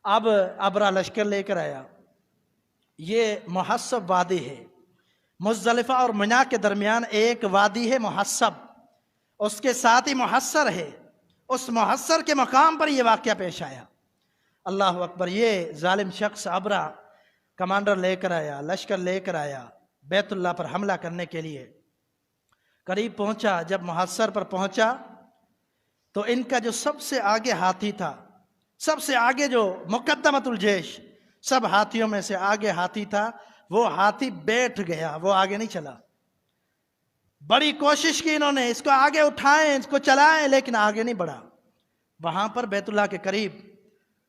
اب ابرا لشکر لے کر آیا. یہ محصب وادی ہے، مزدلفہ اور منا کے درمیان ایک وادی ہے محصب، اس کے ساتھ ہی محصر ہے. اس محصر کے مقام پر یہ واقعہ پیش آیا. اللہ اکبر. یہ ظالم شخص ابرا کمانڈر لے کر آیا، لشکر لے کر آیا بیت اللہ پر حملہ کرنے کے لیے. قریب پہنچا، جب محصر پر پہنچا تو ان کا جو سب سے آگے ہاتھی تھا، سب سے آگے جو مقدمۃ الجیش، سب ہاتھیوں میں سے آگے ہاتھی تھا، وہ ہاتھی بیٹھ گیا، وہ آگے نہیں چلا. بڑی کوشش کی انہوں نے، اس کو آگے اٹھائیں، اس کو چلائیں، لیکن آگے نہیں بڑھا. وہاں پر بیت اللہ کے قریب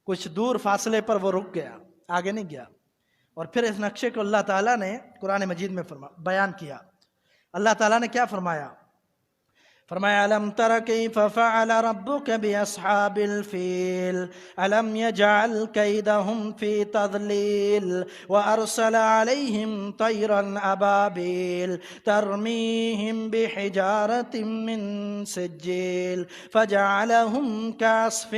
کچھ دور فاصلے پر وہ رک گیا، آگے نہیں گیا. اور پھر اس نقشے کو اللہ تعالیٰ نے قرآن مجید میں بیان کیا. اللہ تعالیٰ نے کیا فرمایا؟ فرمایا الم تر کیف فعل ربک باصحاب الفیل الم یجعل کیدہم فی تضلیل وارسل علیہم طیرا ابابیل ترمیہم بحجارۃ من سجیل فجعلہم کعصف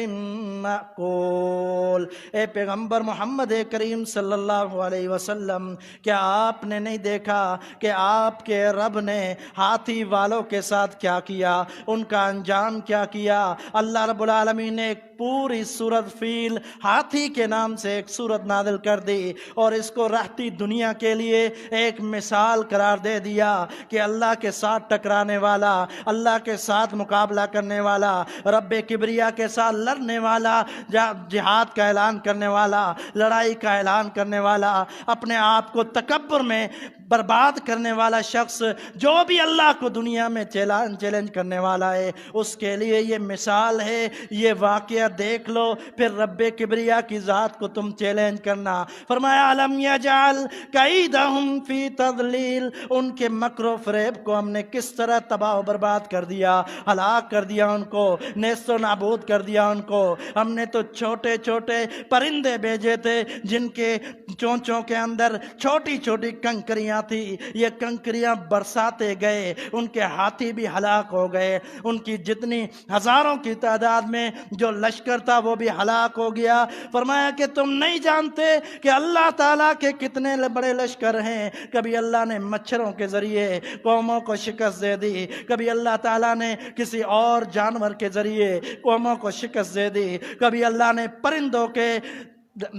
مأکول. اے پیغمبر محمد کریم صلی اللہ علیہ وسلم، کیا آپ نے نہیں دیکھا کہ آپ کے رب نے ہاتھی والوں کے ساتھ کیا کیا، ان کا انجام کیا کیا؟ اللہ رب العالمین نے ایک پوری سورت فیل، ہاتھی کے نام سے ایک سورت نازل کر دی، اور اس کو رہتی دنیا کے لیے ایک مثال قرار دے دیا کہ اللہ کے ساتھ ٹکرانے والا، اللہ کے ساتھ مقابلہ کرنے والا، رب کبریا کے ساتھ لڑنے والا، جہاد کا اعلان کرنے والا، لڑائی کا اعلان کرنے والا، اپنے آپ کو تکبر میں برباد کرنے والا شخص، جو بھی اللہ کو دنیا میں چیلنج کرنے والا ہے، اس کے لیے یہ مثال ہے. یہ واقعہ دیکھ لو، پھر رب کبریا کی ذات کو تم چیلنج کرنا. فرمایا الم یجعل کیدہم فی تضلیل، ان کے مکر و فریب کو ہم نے کس طرح تباہ و برباد کر دیا، ہلاک کر دیا، ان کو نیست و نابود کر دیا. ان کو ہم نے تو چھوٹے چھوٹے پرندے بھیجے تھے جن کے چونچوں کے اندر چھوٹی چھوٹی کنکریاں تھی، یہ کنکریاں برساتے گئے، ان کے ہاتھی بھی ہلاک ہو گئے، ان کی جتنی ہزاروں کی تعداد میں جو لشکر تھا وہ بھی ہلاک ہو گیا. فرمایا کہ تم نہیں جانتے کہ اللہ تعالیٰ کے کتنے بڑے لشکر ہیں. کبھی اللہ نے مچھروں کے ذریعے قوموں کو شکست دے دی، کبھی اللہ تعالیٰ نے کسی اور جانور کے ذریعے قوموں کو شکست دے دی، کبھی اللہ نے پرندوں کے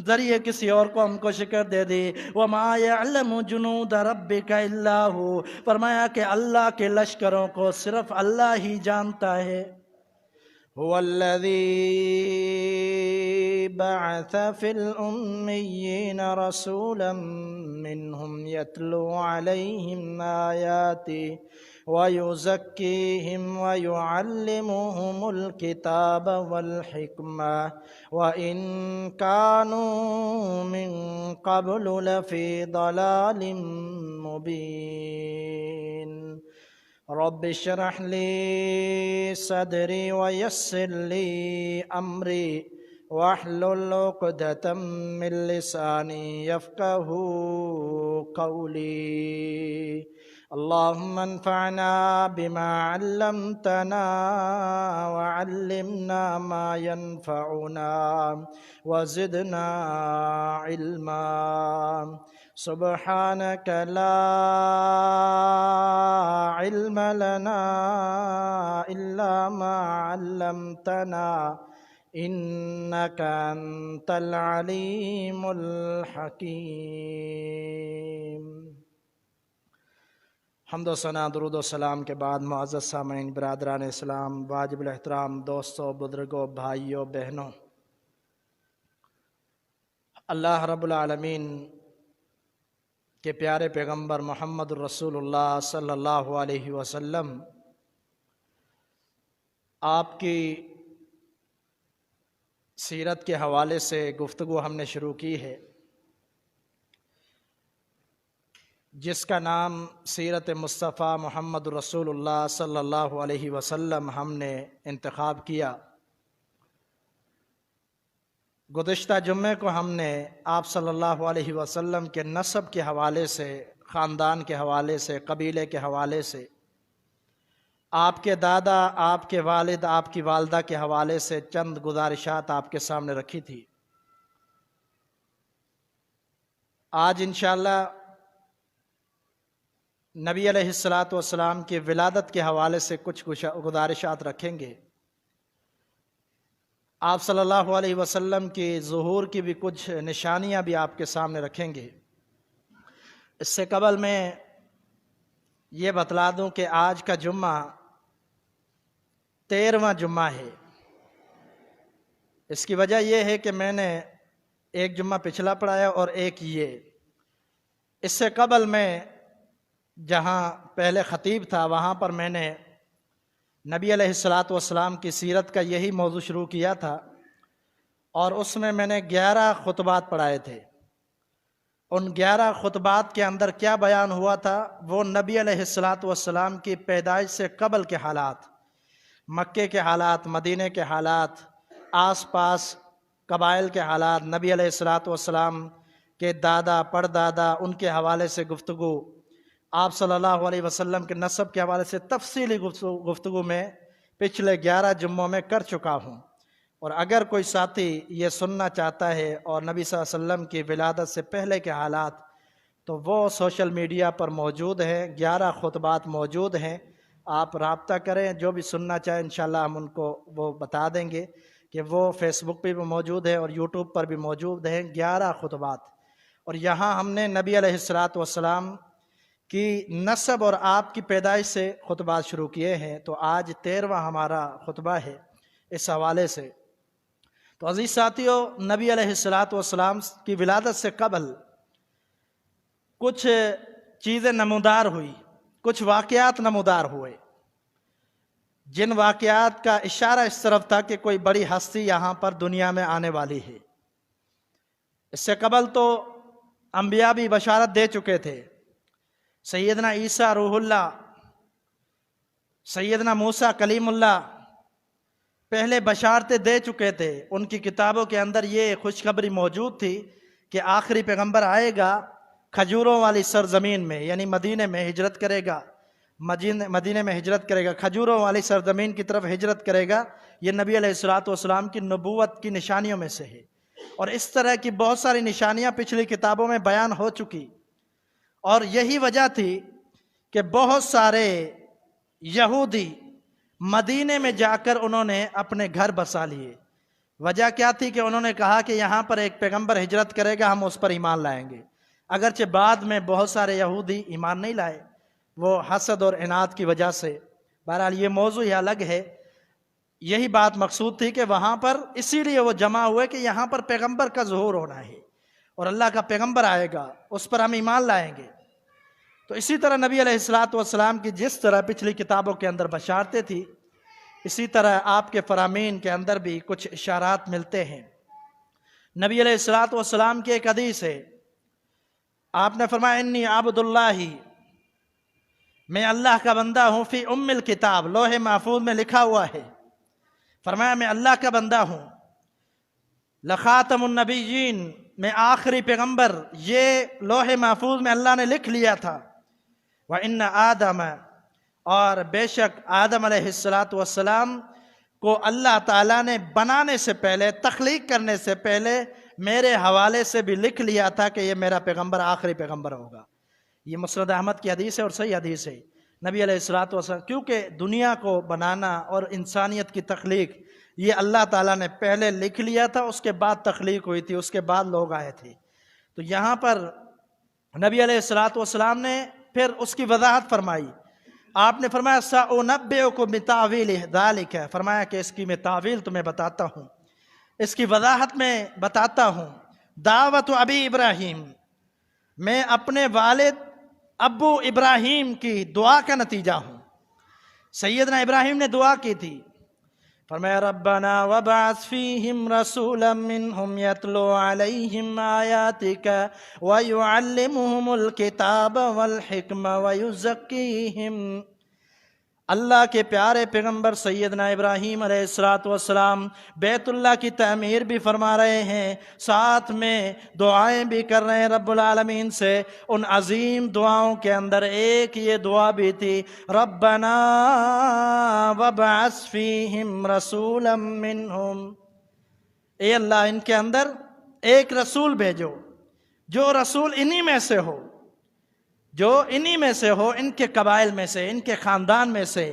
ذریعے کسی اور قوم کو شکست دے دی. وَمَا يَعْلَمُ جُنُودَ رَبِّكَ إِلَّا هُوَ، فرمایا کہ اللہ کے لشکروں کو صرف اللہ ہی جانتا ہے. هُوَ الَّذِي بَعَثَ فِي الْأُمِّيِّينَ رَسُولًا مِّنْهُمْ يَتْلُو عَلَيْهِمْ آيَاتِهِ وَيُزَكِّيهِمْ وَيُعَلِّمُهُمُ الْكِتَابَ وَالْحِكْمَةَ وَإِن كَانُوا مِن قَبْلُ لَفِي ضَلَالٍ مُّبِينٍ. رب اشرح لي صدري ويسر لي أمري واحلل عقدة من لساني يفقهوا قولي. اللهم انفعنا بما علمتنا وعلمنا ما ينفعنا وزدنا علما. سبحانك لا علم لنا إلا ما علمتنا إنك أنت العليم الحكيم. حمد و ثنا، درود و سلام کے بعد معزز سامعین، برادران اسلام، واجب الاحترام دوستوں، بزرگوں، بھائیوں، بہنوں، اللہ رب العالمین کہ پیارے پیغمبر محمد الرسول اللہ صلی اللہ علیہ وسلم آپ کی سیرت کے حوالے سے گفتگو ہم نے شروع کی ہے، جس کا نام سیرت مصطفیٰ محمد الرسول اللہ صلی اللہ علیہ وسلم ہم نے انتخاب کیا. گزشتہ جمعے کو ہم نے آپ صلی اللہ علیہ وسلم کے نسب کے حوالے سے، خاندان کے حوالے سے، قبیلے کے حوالے سے، آپ کے دادا، آپ کے والد، آپ کی والدہ کے حوالے سے چند گزارشات آپ کے سامنے رکھی تھی. آج انشاءاللہ نبی علیہ الصلاۃ والسلام کی ولادت کے حوالے سے کچھ گزارشات رکھیں گے۔ آپ صلی اللہ علیہ وسلم کی ظہور کی بھی کچھ نشانیاں بھی آپ کے سامنے رکھیں گے۔ اس سے قبل میں یہ بتلا دوں کہ آج کا جمعہ 13واں جمعہ ہے۔ اس کی وجہ یہ ہے کہ میں نے ایک جمعہ پچھلا پڑھایا اور ایک یہ۔ اس سے قبل میں جہاں پہلے خطیب تھا وہاں پر میں نے نبی علیہ الصلاۃ والسلام کی سیرت کا یہی موضوع شروع کیا تھا، اور اس میں نے 11 خطبات پڑھائے تھے۔ ان 11 خطبات کے اندر کیا بیان ہوا تھا؟ وہ نبی علیہ الصلاۃ والسلام کی پیدائش سے قبل کے حالات، مکے کے حالات، مدینے کے حالات، آس پاس قبائل کے حالات، نبی علیہ الصلاۃ والسلام کے دادا پردادا ان کے حوالے سے گفتگو، آپ صلی اللہ علیہ وسلم کے نسب کے حوالے سے تفصیلی گفتگو میں پچھلے 11 جمعوں میں کر چکا ہوں۔ اور اگر کوئی ساتھی یہ سننا چاہتا ہے اور نبی صلی اللہ علیہ وسلم کی ولادت سے پہلے کے حالات، تو وہ سوشل میڈیا پر موجود ہیں، 11 خطبات موجود ہیں، آپ رابطہ کریں۔ جو بھی سننا چاہیں انشاءاللہ ہم ان کو وہ بتا دیں گے کہ وہ فیس بک پہ بھی موجود ہے اور یوٹیوب پر بھی موجود ہیں 11 خطبات۔ اور یہاں ہم نے نبی علیہ الصلاۃ والسلام کی نسب اور آپ کی پیدائش سے خطبات شروع کیے ہیں، تو آج 13واں ہمارا خطبہ ہے اس حوالے سے۔ تو عزیز ساتھیو، نبی علیہ الصلاۃ والسلام کی ولادت سے قبل کچھ چیزیں نمودار ہوئی، کچھ واقعات نمودار ہوئے، جن واقعات کا اشارہ اس طرف تھا کہ کوئی بڑی ہستی یہاں پر دنیا میں آنے والی ہے۔ اس سے قبل تو انبیاء بھی بشارت دے چکے تھے، سیدنا عیسیٰ روح اللہ، سیدنا موسیٰ کلیم اللہ پہلے بشارتیں دے چکے تھے۔ ان کی کتابوں کے اندر یہ خوشخبری موجود تھی کہ آخری پیغمبر آئے گا، کھجوروں والی سرزمین میں یعنی مدینے میں ہجرت کرے گا، مدینے میں ہجرت کرے گا، کھجوروں والی سرزمین کی طرف ہجرت کرے گا۔ یہ نبی علیہ الصلاۃ والسلام کی نبوت کی نشانیوں میں سے ہے، اور اس طرح کی بہت ساری نشانیاں پچھلی کتابوں میں بیان ہو چکی، اور یہی وجہ تھی کہ بہت سارے یہودی مدینے میں جا کر انہوں نے اپنے گھر بسا لیے۔ وجہ کیا تھی کہ انہوں نے کہا کہ یہاں پر ایک پیغمبر ہجرت کرے گا، ہم اس پر ایمان لائیں گے۔ اگرچہ بعد میں بہت سارے یہودی ایمان نہیں لائے، وہ حسد اور عناد کی وجہ سے۔ بہرحال یہ موضوع ہی الگ ہے۔ یہی بات مقصود تھی کہ وہاں پر اسی لیے وہ جمع ہوئے کہ یہاں پر پیغمبر کا ظہور ہونا ہے اور اللہ کا پیغمبر آئے گا، اس پر ہم ایمان لائیں گے۔ تو اسی طرح نبی علیہ الصلاۃ والسلام کی جس طرح پچھلی کتابوں کے اندر بشارتیں تھی، اسی طرح آپ کے فرامین کے اندر بھی کچھ اشارات ملتے ہیں۔ نبی علیہ الصلاۃ والسلام کی ایک حدیث ہے، آپ نے فرمایا انی عبد اللہ، میں اللہ کا بندہ ہوں، فی ام الکتاب، لوح محفوظ میں لکھا ہوا ہے۔ فرمایا میں اللہ کا بندہ ہوں، لخاتم النبیین، میں آخری پیغمبر، یہ لوح محفوظ میں اللہ نے لکھ لیا تھا۔ وَإِنَّ آدَمَ، اور بے شک آدم علیہ الصلاۃ والسلام کو اللہ تعالیٰ نے بنانے سے پہلے، تخلیق کرنے سے پہلے میرے حوالے سے بھی لکھ لیا تھا کہ یہ میرا پیغمبر آخری پیغمبر ہوگا۔ یہ مسند احمد کی حدیث ہے اور صحیح حدیث ہے۔ نبی علیہ الصلاۃ والسلام، کیونکہ دنیا کو بنانا اور انسانیت کی تخلیق یہ اللہ تعالیٰ نے پہلے لکھ لیا تھا، اس کے بعد تخلیق ہوئی تھی، اس کے بعد لوگ آئے تھے۔ تو یہاں پر نبی علیہ الصلاۃ والسلام نے پھر اس کی وضاحت فرمائی۔ آپ نے فرمایا سأنبئکم بتأویل ذالک، فرمایا کہ اس کی میں تعویل تمہیں بتاتا ہوں، اس کی وضاحت میں بتاتا ہوں۔ دعوت ابی ابراہیم، میں اپنے والد ابو ابراہیم کی دعا کا نتیجہ ہوں۔ سیدنا ابراہیم نے دعا کی تھی، فرمایا ربنا وابعث فیہم رسولا منہم یتلو علیہم آیاتک ویعلمہم الکتاب والحکمہ ویزکیہم۔ اللہ کے پیارے پیغمبر سیدنا ابراہیم علیہ الصلاۃ والسلام بیت اللہ کی تعمیر بھی فرما رہے ہیں، ساتھ میں دعائیں بھی کر رہے ہیں رب العالمین سے۔ ان عظیم دعاؤں کے اندر ایک یہ دعا بھی تھی، ربنا وابعث فیہم رسولا منہم، اے اللہ ان کے اندر ایک رسول بھیجو جو رسول انہی میں سے ہو، جو انہی میں سے ہو، ان کے قبائل میں سے، ان کے خاندان میں سے،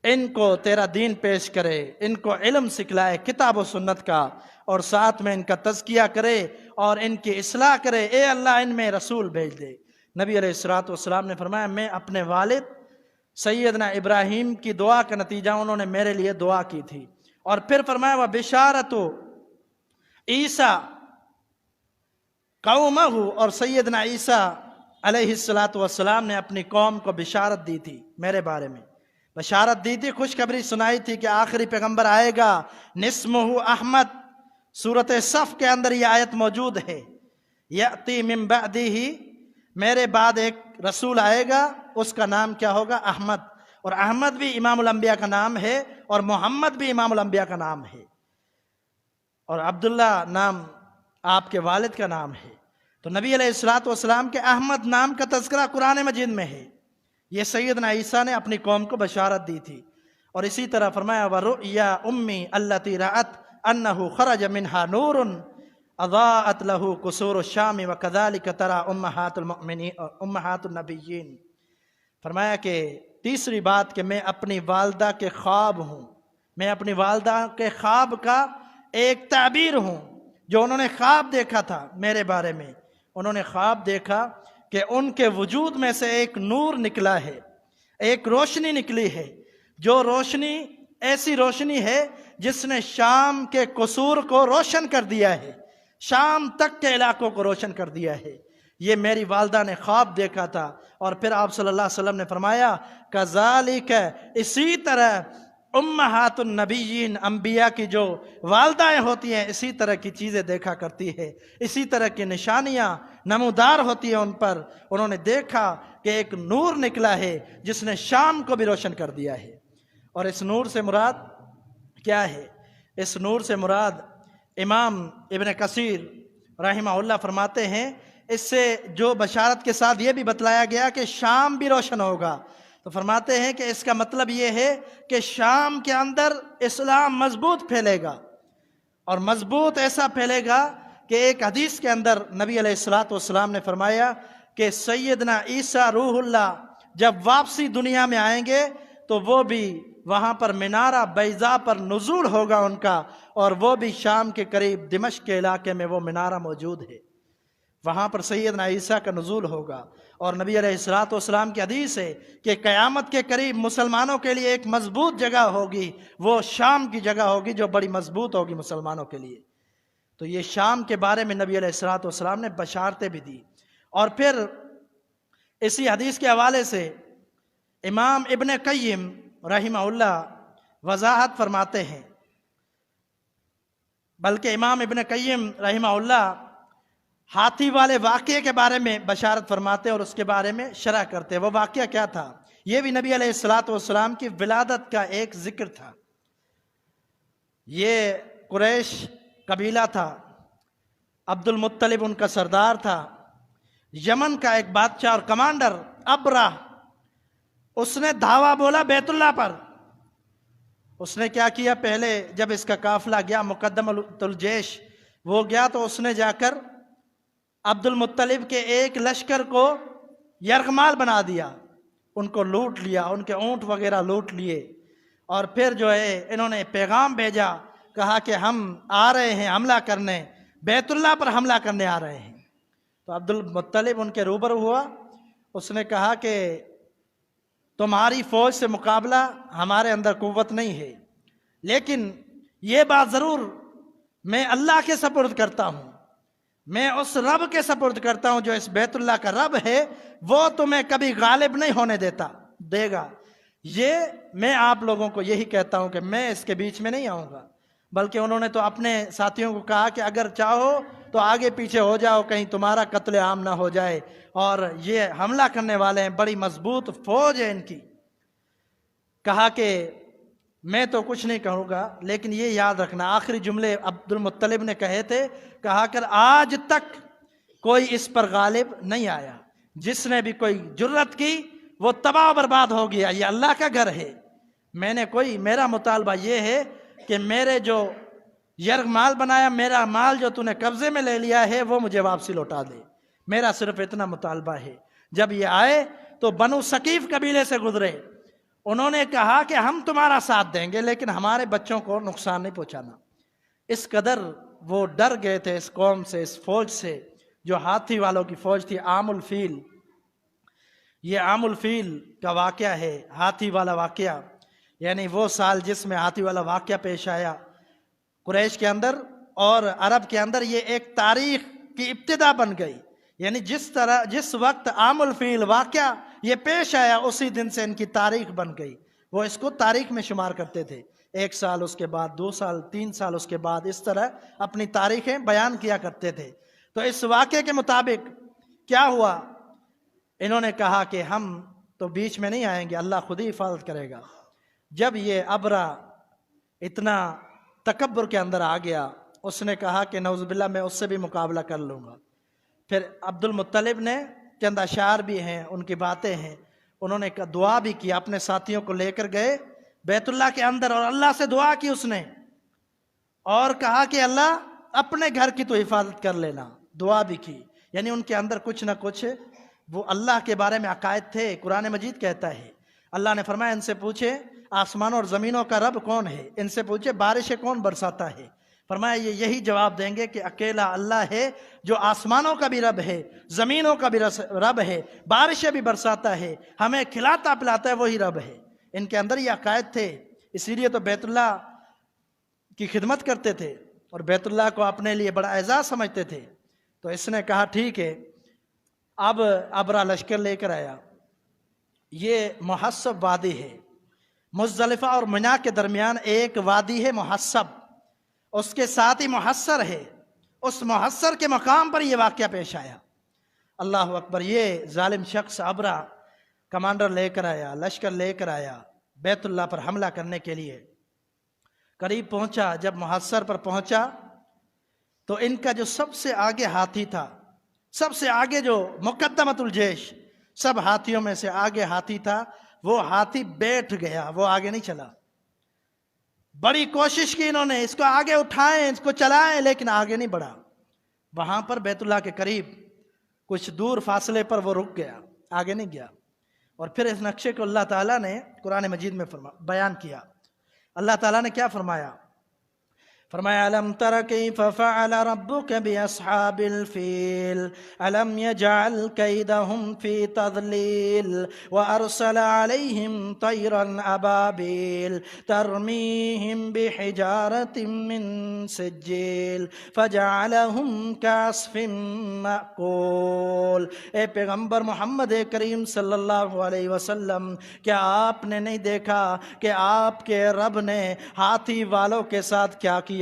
ان کو تیرا دین پیش کرے، ان کو علم سکھلائے کتاب و سنت کا، اور ساتھ میں ان کا تزکیہ کرے اور ان کی اصلاح کرے، اے اللہ ان میں رسول بھیج دے۔ نبی علیہ الصلوۃ والسلام نے فرمایا میں اپنے والد سیدنا ابراہیم کی دعا کا نتیجہ، انہوں نے میرے لیے دعا کی تھی۔ اور پھر فرمایا وہ بشارت عیسیٰ قومہ، اور سیدنا عیسیٰ علیہ الصلوۃ والسلام نے اپنی قوم کو بشارت دی تھی، میرے بارے میں بشارت دی تھی، خوشخبری سنائی تھی کہ آخری پیغمبر آئے گا، نسمہ احمد۔ سورۃ صف کے اندر یہ آیت موجود ہے، یأتی من بعدہ، میرے بعد ایک رسول آئے گا، اس کا نام کیا ہوگا؟ احمد۔ اور احمد بھی امام الانبیاء کا نام ہے، اور محمد بھی امام الانبیاء کا نام ہے، اور عبداللہ نام آپ کے والد کا نام ہے۔ تو نبی علیہ الصلوۃ والسلام کے احمد نام کا تذکرہ قرآن مجید میں ہے۔ یہ سیدنا عیسیٰ نے اپنی قوم کو بشارت دی تھی۔ اور اسی طرح فرمایا وَرُؤْيَا أُمِّي الَّتِي رَأَتْ أَنَّهُ خَرَجَ مِنْهَا نُورٌ اضاءت له قصور الشام وكذلك ترى امہات النبیین۔ فرمایا کہ تیسری بات کہ میں اپنی والدہ کے خواب ہوں، میں اپنی والدہ کے خواب کا ایک تعبیر ہوں، جو انہوں نے خواب دیکھا تھا میرے بارے میں۔ انہوں نے خواب دیکھا کہ ان کے وجود میں سے ایک نور نکلا ہے، ایک روشنی نکلی ہے، جو روشنی ایسی روشنی ہے جس نے شام کے قصور کو روشن کر دیا ہے، شام تک کے علاقوں کو روشن کر دیا ہے۔ یہ میری والدہ نے خواب دیکھا تھا۔ اور پھر آپ صلی اللہ علیہ وسلم نے فرمایا کذالک، اسی طرح امہات النبیین، انبیاء کی جو والدائیں ہوتی ہیں اسی طرح کی چیزیں دیکھا کرتی ہے، اسی طرح کی نشانیاں نمودار ہوتی ہیں ان پر۔ انہوں نے دیکھا کہ ایک نور نکلا ہے جس نے شام کو بھی روشن کر دیا ہے۔ اور اس نور سے مراد کیا ہے؟ اس نور سے مراد امام ابن کثیر رحمہ اللہ فرماتے ہیں اس سے جو بشارت کے ساتھ یہ بھی بتلایا گیا کہ شام بھی روشن ہوگا، تو فرماتے ہیں کہ اس کا مطلب یہ ہے کہ شام کے اندر اسلام مضبوط پھیلے گا، اور مضبوط ایسا پھیلے گا کہ ایک حدیث کے اندر نبی علیہ الصلوۃ والسلام نے فرمایا کہ سیدنا عیسیٰ روح اللہ جب واپسی دنیا میں آئیں گے تو وہ بھی وہاں پر منارہ بیضاء پر نزول ہوگا ان کا، اور وہ بھی شام کے قریب دمشق کے علاقے میں وہ منارہ موجود ہے، وہاں پر سیدنا عیسیٰ کا نزول ہوگا۔ اور نبی علیہ الصلوۃ والسلام کی حدیث ہے کہ قیامت کے قریب مسلمانوں کے لیے ایک مضبوط جگہ ہوگی، وہ شام کی جگہ ہوگی جو بڑی مضبوط ہوگی مسلمانوں کے لیے۔ تو یہ شام کے بارے میں نبی علیہ الصلوۃ والسلام نے بشارتیں بھی دی۔ اور پھر اسی حدیث کے حوالے سے امام ابن قیم رحمہ اللہ وضاحت فرماتے ہیں، بلکہ امام ابن قیم رحمہ اللہ ہاتھی والے واقعے کے بارے میں بشارت فرماتے اور اس کے بارے میں شرح کرتے۔ وہ واقعہ کیا تھا؟ یہ بھی نبی علیہ الصلوۃ والسلام کی ولادت کا ایک ذکر تھا۔ یہ قریش قبیلہ تھا، عبد المطلب ان کا سردار تھا، یمن کا ایک بادشاہ اور کمانڈر ابرہ، اس نے دھاوا بولا بیت اللہ پر۔ اس نے کیا کیا؟ پہلے جب اس کا قافلہ گیا مقدمۃ الجیش، وہ گیا تو اس نے جا کر عبد المطلب کے ایک لشکر کو یرغمال بنا دیا، ان کو لوٹ لیا، ان کے اونٹ وغیرہ لوٹ لیے، اور پھر جو ہے انہوں نے پیغام بھیجا، کہا کہ ہم آ رہے ہیں حملہ کرنے، بیت اللہ پر حملہ کرنے آ رہے ہیں۔ تو عبد المطلب ان کے روبرو ہوا، اس نے کہا کہ تمہاری فوج سے مقابلہ ہمارے اندر قوت نہیں ہے، لیکن یہ بات ضرور میں اللہ کے سپرد کرتا ہوں، میں اس رب کے سپرد کرتا ہوں جو اس بیت اللہ کا رب ہے، وہ تمہیں کبھی غالب نہیں ہونے دے گا۔ یہ میں آپ لوگوں کو یہی کہتا ہوں کہ میں اس کے بیچ میں نہیں آؤں گا، بلکہ انہوں نے تو اپنے ساتھیوں کو کہا کہ اگر چاہو تو آگے پیچھے ہو جاؤ، کہیں تمہارا قتل عام نہ ہو جائے، اور یہ حملہ کرنے والے ہیں، بڑی مضبوط فوج ہے ان کی۔ کہا کہ میں تو کچھ نہیں کہوں گا، لیکن یہ یاد رکھنا، آخری جملے عبد المطلب نے کہے تھے، کہا کر آج تک کوئی اس پر غالب نہیں آیا، جس نے بھی کوئی جرت کی وہ تباہ و برباد ہو گیا، یہ اللہ کا گھر ہے، میرا مطالبہ یہ ہے کہ میرے جو یرغمال بنایا، میرا مال جو تو نے قبضے میں لے لیا ہے وہ مجھے واپسی لوٹا دے۔ میرا صرف اتنا مطالبہ ہے، جب یہ آئے تو بنو ثقیف قبیلے سے گزرے، انہوں نے کہا کہ ہم تمہارا ساتھ دیں گے لیکن ہمارے بچوں کو نقصان نہیں پہنچانا۔ اس قدر وہ ڈر گئے تھے اس قوم سے، اس فوج سے جو ہاتھی والوں کی فوج تھی، عام الفیل۔ یہ عام الفیل کا واقعہ ہے، ہاتھی والا واقعہ، یعنی وہ سال جس میں ہاتھی والا واقعہ پیش آیا قریش کے اندر اور عرب کے اندر۔ یہ ایک تاریخ کی ابتدا بن گئی، یعنی جس وقت عام الفیل واقعہ یہ پیش آیا اسی دن سے ان کی تاریخ بن گئی۔ وہ اس کو تاریخ میں شمار کرتے تھے، 1 سال، اس کے بعد 2 سال، 3 سال، اس کے بعد اس طرح اپنی تاریخیں بیان کیا کرتے تھے۔ تو اس واقعے کے مطابق کیا ہوا، انہوں نے کہا کہ ہم تو بیچ میں نہیں آئیں گے، اللہ خود ہی حفاظت کرے گا۔ جب یہ ابرا اتنا تکبر کے اندر آ گیا، اس نے کہا کہ نعوذ باللہ میں اس سے بھی مقابلہ کر لوں گا۔ پھر عبد المطلب نے چند اشعار بھی ہیں، ان کی باتیں ہیں، انہوں نے دعا بھی کی، اپنے ساتھیوں کو لے کر گئے بیت اللہ کے اندر اور اللہ سے دعا کی اس نے، اور کہا کہ اللہ اپنے گھر کی تو حفاظت کر لینا، دعا بھی کی۔ یعنی ان کے اندر کچھ نہ کچھ وہ اللہ کے بارے میں عقائد تھے۔ قرآن مجید کہتا ہے، اللہ نے فرمایا ان سے پوچھے آسمانوں اور زمینوں کا رب کون ہے، ان سے پوچھے بارشیں کون برساتا ہے۔ فرمایا یہ یہی جواب دیں گے کہ اکیلا اللہ ہے جو آسمانوں کا بھی رب ہے، زمینوں کا بھی رب ہے، بارشیں بھی برساتا ہے، ہمیں کھلاتا پلاتا ہے، وہی رب ہے۔ ان کے اندر یہ عقائد تھے، اسی لیے تو بیت اللہ کی خدمت کرتے تھے اور بیت اللہ کو اپنے لیے بڑا اعزاز سمجھتے تھے۔ تو اس نے کہا ٹھیک ہے، اب ابرا لشکر لے کر آیا۔ یہ محصب وادی ہے، مزدلفہ اور منا کے درمیان ایک وادی ہے محصب، اس کے ساتھ ہی محصر ہے، اس محصر کے مقام پر یہ واقعہ پیش آیا۔ اللہ اکبر! یہ ظالم شخص ابرا کمانڈر لے کر آیا، لشکر لے کر آیا بیت اللہ پر حملہ کرنے کے لیے۔ قریب پہنچا، جب محصر پر پہنچا تو ان کا جو سب سے آگے ہاتھی تھا، سب سے آگے جو مقدمۃ الجیش، سب ہاتھیوں میں سے آگے ہاتھی تھا، وہ ہاتھی بیٹھ گیا، وہ آگے نہیں چلا۔ بڑی کوشش کی انہوں نے، اس کو آگے اٹھائیں، اس کو چلائیں، لیکن آگے نہیں بڑھا۔ وہاں پر بیت اللہ کے قریب کچھ دور فاصلے پر وہ رک گیا، آگے نہیں گیا۔ اور پھر اس نقشے کو اللہ تعالیٰ نے قرآن مجید میں بیان کیا۔ اللہ تعالیٰ نے کیا فرمایا؟ فرمایا الم تر کیف فعل ربک باصحاب الفیل الم یجعل کیدہم فی تضلیل وارسل علیہم طیرا ابابیل ترمیہم بحجارۃ من سجیل فجعلہم کعصف مأکول۔ اے پیغمبر محمد کریم صلی اللہ علیہ وسلم، کیا آپ نے نہیں دیکھا کہ آپ کے رب نے ہاتھی والوں کے ساتھ کیا کیا،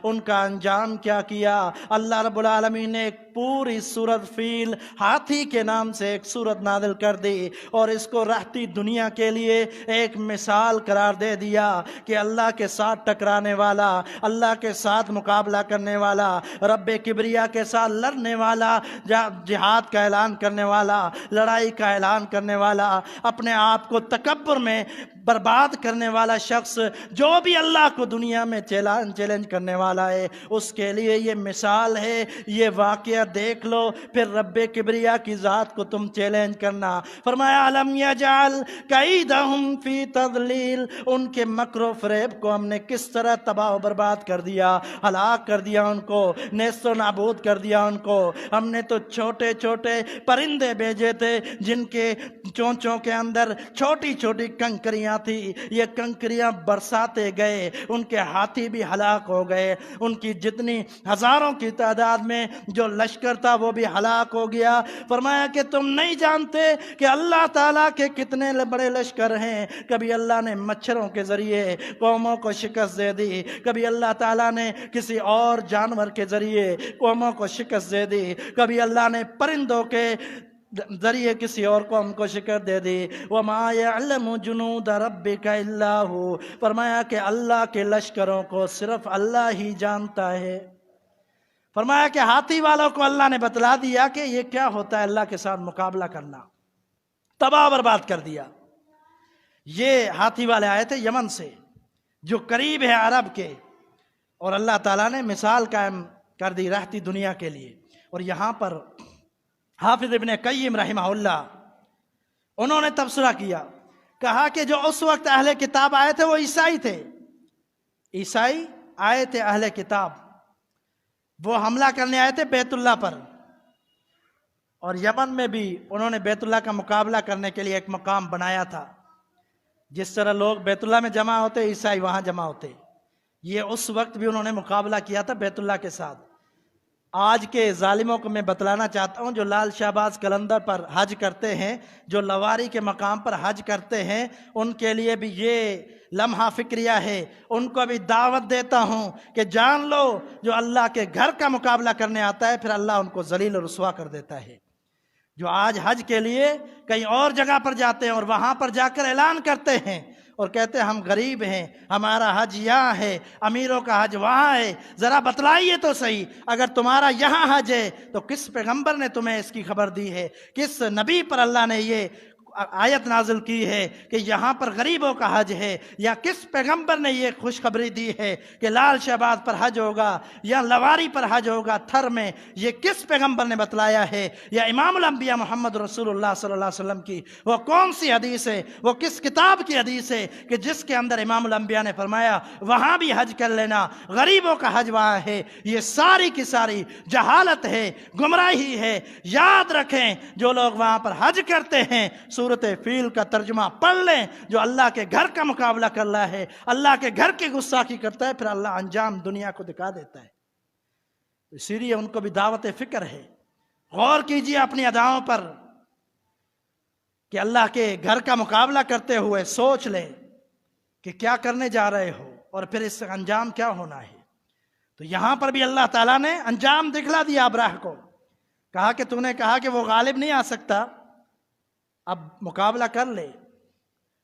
ان کا انجام کیا کیا؟ اللہ رب العالمین نے ایک پوری سورت فیل، ہاتھی کے نام سے ایک سورت نازل کر دی اور اس کو رہتی دنیا کے لیے ایک مثال قرار دے دیا کہ اللہ کے ساتھ ٹکرانے والا، اللہ کے ساتھ مقابلہ کرنے والا، رب کبریا کے ساتھ لڑنے والا، جہاد کا اعلان کرنے والا، لڑائی کا اعلان کرنے والا، اپنے آپ کو تکبر میں برباد کرنے والا شخص، جو بھی اللہ کو دنیا میں چیلنج کرنے والا ہے، اس کے لیے یہ مثال ہے۔ یہ واقعہ دیکھ لو، پھر رب کبریا کی ذات کو تم چیلنج کرنا۔ فرمایا الم یجعل کیدہم فی تضلیل، ان کے مکر و فریب کو ہم نے کس طرح تباہ و برباد کر دیا، ہلاک کر دیا، ان کو نیست و نابود کر دیا۔ ان کو ہم نے تو چھوٹے چھوٹے پرندے بھیجے تھے جن کے چونچوں کے اندر چھوٹی چھوٹی کنکریاں تھی، یہ کنکریاں برساتے گئے، ان کے ہاتھی بھی ہلاک ہو گئے، ان کی جتنی ہزاروں کی تعداد میں جو لشکر تھا وہ بھی ہلاک ہو گیا۔ فرمایا کہ تم نہیں جانتے کہ اللہ تعالیٰ کے کتنے بڑے لشکر ہیں۔ کبھی اللہ نے مچھروں کے ذریعے قوموں کو شکست دے دی، کبھی اللہ تعالیٰ نے کسی اور جانور کے ذریعے قوموں کو شکست دے دی، کبھی اللہ نے پرندوں کے ذریعے کسی اور قوم کو شکست دے دی۔ وَمَا يَعْلَمُ جُنُودَ رَبِّكَ إِلَّا هُوَ، فرمایا کہ اللہ کے لشکروں کو صرف اللہ ہی جانتا ہے۔ فرمایا کہ ہاتھی والوں کو اللہ نے بتلا دیا کہ یہ کیا ہوتا ہے اللہ کے ساتھ مقابلہ کرنا، تباہ برباد کر دیا۔ یہ ہاتھی والے آئے تھے یمن سے، جو قریب ہے عرب کے، اور اللہ تعالیٰ نے مثال قائم کر دی رہتی دنیا کے لیے۔ اور یہاں پر حافظ ابن قیم رحمہ اللہ انہوں نے تبصرہ کیا، کہا کہ جو اس وقت اہل کتاب آئے تھے وہ عیسائی تھے، عیسائی آئے تھے اہل کتاب، وہ حملہ کرنے آئے تھے بیت اللہ پر، اور یمن میں بھی انہوں نے بیت اللہ کا مقابلہ کرنے کے لیے ایک مقام بنایا تھا، جس طرح لوگ بیت اللہ میں جمع ہوتے عیسائی وہاں جمع ہوتے، یہ اس وقت بھی انہوں نے مقابلہ کیا تھا بیت اللہ کے ساتھ۔ آج کے ظالموں کو میں بتلانا چاہتا ہوں جو لال شہباز قلندر پر حج کرتے ہیں، جو لواری کے مقام پر حج کرتے ہیں، ان کے لیے بھی یہ لمحہ فکریہ ہے، ان کو بھی دعوت دیتا ہوں کہ جان لو جو اللہ کے گھر کا مقابلہ کرنے آتا ہے پھر اللہ ان کو ذلیل و رسوا کر دیتا ہے۔ جو آج حج کے لیے کہیں اور جگہ پر جاتے ہیں اور وہاں پر جا کر اعلان کرتے ہیں اور کہتے ہیں ہم غریب ہیں، ہمارا حج یہاں ہے، امیروں کا حج وہاں ہے، ذرا بتلائیے تو صحیح، اگر تمہارا یہاں حج ہے تو کس پیغمبر نے تمہیں اس کی خبر دی ہے، کس نبی پر اللہ نے یہ آیت نازل کی ہے کہ یہاں پر غریبوں کا حج ہے، یا کس پیغمبر نے یہ خوشخبری دی ہے کہ لال شہباز پر حج ہوگا یا لواری پر حج ہوگا تھر میں، یہ کس پیغمبر نے بتلایا ہے، یا امام الانبیاء محمد رسول اللہ صلی اللہ علیہ وسلم کی وہ کون سی حدیث ہے، وہ کس کتاب کی حدیث ہے کہ جس کے اندر امام الانبیاء نے فرمایا وہاں بھی حج کر لینا، غریبوں کا حج وہاں ہے۔ یہ ساری کی ساری جہالت ہے، گمراہی ہے۔ یاد رکھیں جو لوگ وہاں پر حج کرتے ہیں سورۃ فیل کا ترجمہ پڑھ لیں، جو اللہ کے گھر کا مقابلہ کر رہا ہے، اللہ کے گھر کی گستاخی کرتا ہے، پھر اللہ انجام دنیا کو دکھا دیتا ہے۔ اسی لیے ان کو بھی دعوت فکر ہے، غور کیجیے اپنی اداؤں پر کہ اللہ کے گھر کا مقابلہ کرتے ہوئے سوچ لیں کہ کیا کرنے جا رہے ہو اور پھر اس سے انجام کیا ہونا ہے۔ تو یہاں پر بھی اللہ تعالیٰ نے انجام دکھلا دیا ابراہ کو، کہا کہ تو نے کہا کہ وہ غالب نہیں آ سکتا، اب مقابلہ کر لے۔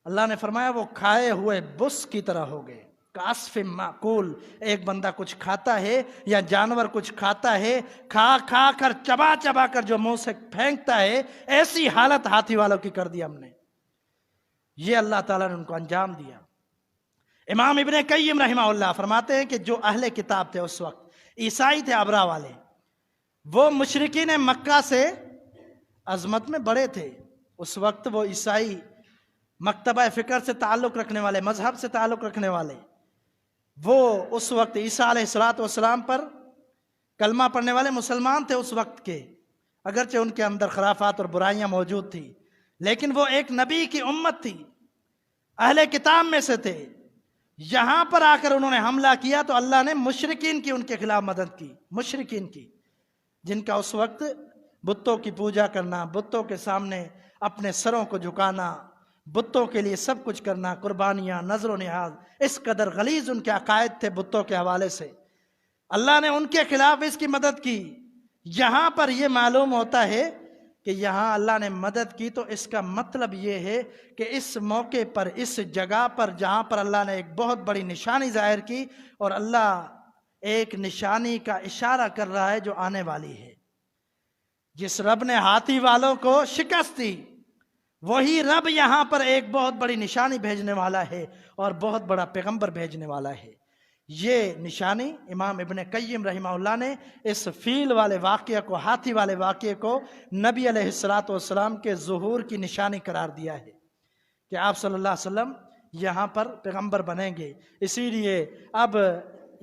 اللہ نے فرمایا وہ کھائے ہوئے بس کی طرح ہو گئے، کاسف معقول، ایک بندہ کچھ کھاتا ہے یا جانور کچھ کھاتا ہے، کھا کھا کر چبا چبا کر جو منہ سے پھینکتا ہے، ایسی حالت ہاتھی والوں کی کر دی ہم نے۔ یہ اللہ تعالیٰ نے ان کو انجام دیا۔ امام ابن قیم رحمہ اللہ فرماتے ہیں کہ جو اہل کتاب تھے اس وقت، عیسائی تھے ابرا والے، وہ مشرکین مکہ سے عظمت میں بڑے تھے۔ اس وقت وہ عیسائی مکتبہ فکر سے تعلق رکھنے والے، مذہب سے تعلق رکھنے والے، وہ اس وقت عیسیٰ علیہ السلام پر کلمہ پڑھنے والے مسلمان تھے اس وقت کے، اگرچہ ان کے اندر خرافات اور برائیاں موجود تھی، لیکن وہ ایک نبی کی امت تھی، اہل کتاب میں سے تھے۔ یہاں پر آ کر انہوں نے حملہ کیا تو اللہ نے مشرکین کی ان کے خلاف مدد کی، مشرکین کی، جن کا اس وقت بتوں کی پوجا کرنا، بتوں کے سامنے اپنے سروں کو جھکانا، بتوں کے لیے سب کچھ کرنا، قربانیاں، نذر و نیاز، اس قدر غلیظ ان کے عقائد تھے بتوں کے حوالے سے، اللہ نے ان کے خلاف اس کی مدد کی۔ یہاں پر یہ معلوم ہوتا ہے کہ یہاں اللہ نے مدد کی تو اس کا مطلب یہ ہے کہ اس موقع پر، اس جگہ پر جہاں پر اللہ نے ایک بہت بڑی نشانی ظاہر کی، اور اللہ ایک نشانی کا اشارہ کر رہا ہے جو آنے والی ہے۔ جس رب نے ہاتھی والوں کو شکست دی، وہی رب یہاں پر ایک بہت بڑی نشانی بھیجنے والا ہے اور بہت بڑا پیغمبر بھیجنے والا ہے۔ یہ نشانی امام ابن قیم رحمہ اللہ نے اس فیل والے واقعہ کو، ہاتھی والے واقعے کو نبی علیہ السلام کے ظہور کی نشانی قرار دیا ہے کہ آپ صلی اللہ علیہ وسلم یہاں پر پیغمبر بنیں گے۔ اسی لیے اب